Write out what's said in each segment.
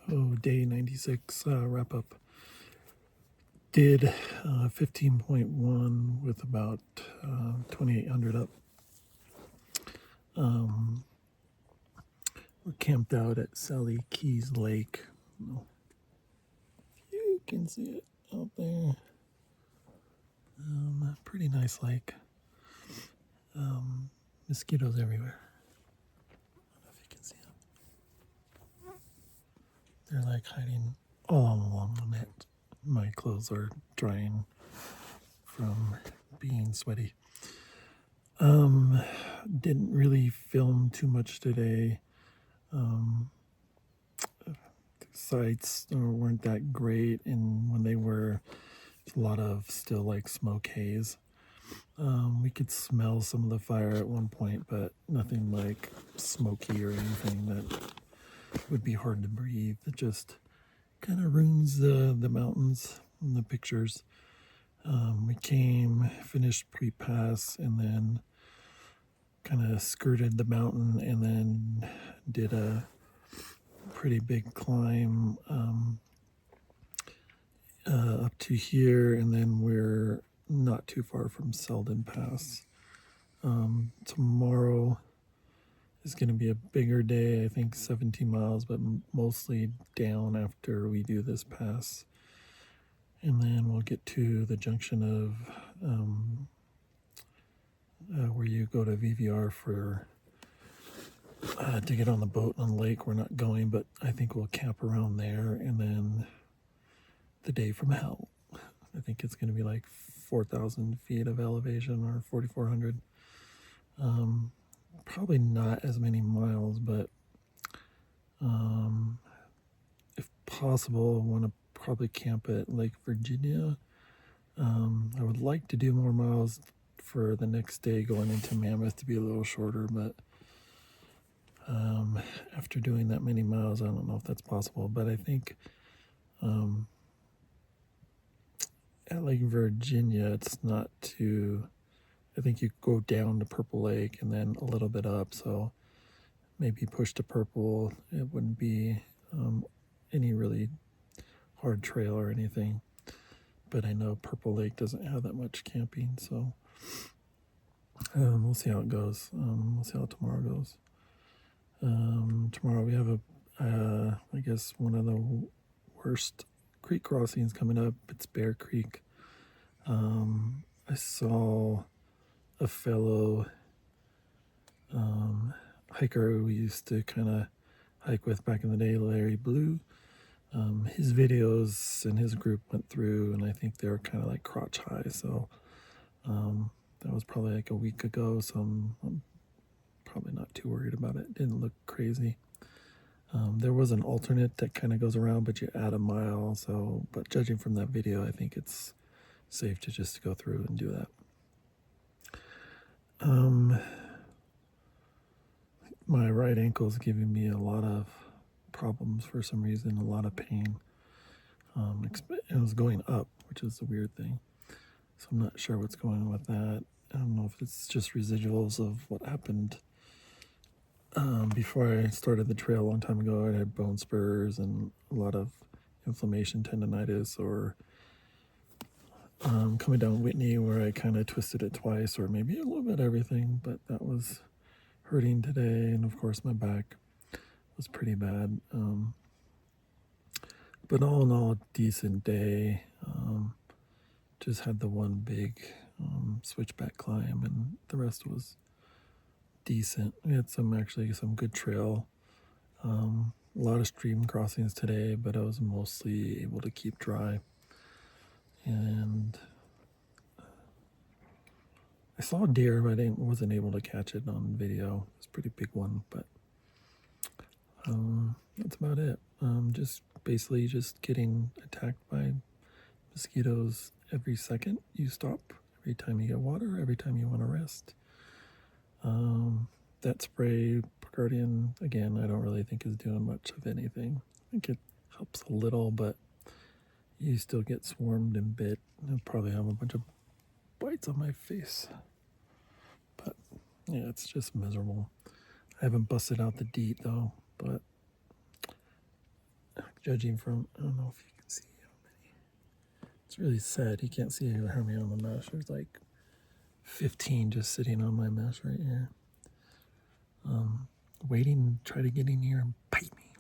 Day 96 wrap up. Did 15.1 with about 2,800 up. We're camped out at Sally Keys Lake. You can see it out there. Pretty nice lake. Mosquitoes everywhere. I don't know if you can see them. They're like hiding all along the net. My clothes are drying from being sweaty. Didn't really film too much today. Sights weren't that great, and when they were, a lot of still like smoke haze. We could smell some of the fire at one point, but nothing like smoky or anything that would be hard to breathe. It just kind of ruins the mountains and the pictures. We finished pre-pass, and then kind of skirted the mountain, and then did a pretty big climb up to here, and then we're not too far from Seldon Pass. Tomorrow is going to be a bigger day, I think 17 miles, but mostly down after we do this pass. And then we'll get to the junction of where you go to VVR for to get on the boat on the lake. We're not going, but I think we'll camp around there, and then the day from hell. I think it's going to be like 4,000 feet of elevation, or 4,400. Probably not as many miles, but if possible, I want to probably camp at Lake Virginia. I would like to do more miles for the next day going into Mammoth to be a little shorter, but after doing that many miles, I don't know if that's possible. But I think at Lake Virginia, it's not too, I think you go down to Purple Lake and then a little bit up, so maybe push to Purple. It wouldn't be any really hard trail or anything, but I know Purple Lake doesn't have that much camping, so we'll see how it goes. We'll see how tomorrow goes. Tomorrow we have I guess one of the worst creek crossings coming up. It's Bear Creek. I saw a fellow hiker we used to kind of hike with back in the day, Larry Blue. His videos and his group went through, and I think they were kind of like crotch high, so that was probably like a week ago, so I'm probably not too worried about it. It didn't look crazy. There was an alternate that kind of goes around, but you add a mile, so, but judging from that video, I think it's safe to just go through and do that. My right ankle is giving me a lot of problems for some reason, a lot of pain. It was going up, which is the weird thing. So I'm not sure what's going on with that. I don't know if it's just residuals of what happened before I started the trail a long time ago. I had bone spurs and a lot of inflammation, tendonitis, or coming down Whitney where I kind of twisted it twice, or maybe a little bit of everything, but that was hurting today. And of course my back was pretty bad. But all in all, a decent day. Just had the one big switchback climb, and the rest was decent. We had some good trail. A lot of stream crossings today, but I was mostly able to keep dry. And I saw a deer, but I wasn't able to catch it on video. It's a pretty big one, but that's about it. Just basically just getting attacked by mosquitoes every second you stop, every time you get water, every time you want to rest. That spray, Guardian, again, I don't really think is doing much of anything. I think it helps a little, but you still get swarmed and bit. I'll probably have a bunch of bites on my face. But yeah, it's just miserable. I haven't busted out the DEET though, but judging from, I don't know if you can see how many. It's really sad. You can't see how many on the mesh. There's like 15 just sitting on my mesh right here. Waiting, try to get in here and bite me.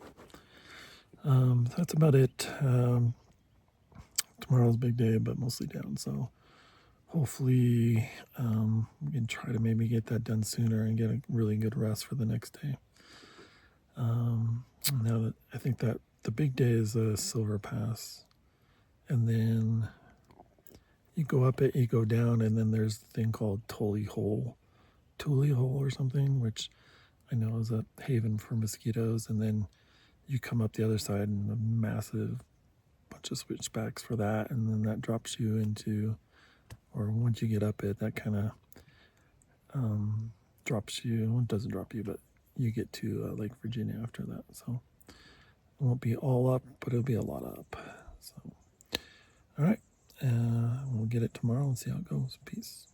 That's about it. Tomorrow's a big day, but mostly down. So hopefully we can try to maybe get that done sooner and get a really good rest for the next day. Now that I think that the big day is a silver pass, and then you go up it, you go down, and then there's the thing called Tully Hole or something, which I know is a haven for mosquitoes. And then you come up the other side and a massive bunch of switchbacks for that, and then that drops you into, or once you get up it, that kind of drops you. Well, it doesn't drop you, but you get to Lake Virginia after that. So it won't be all up, but it'll be a lot up. So, all right, we'll get it tomorrow and see how it goes. Peace.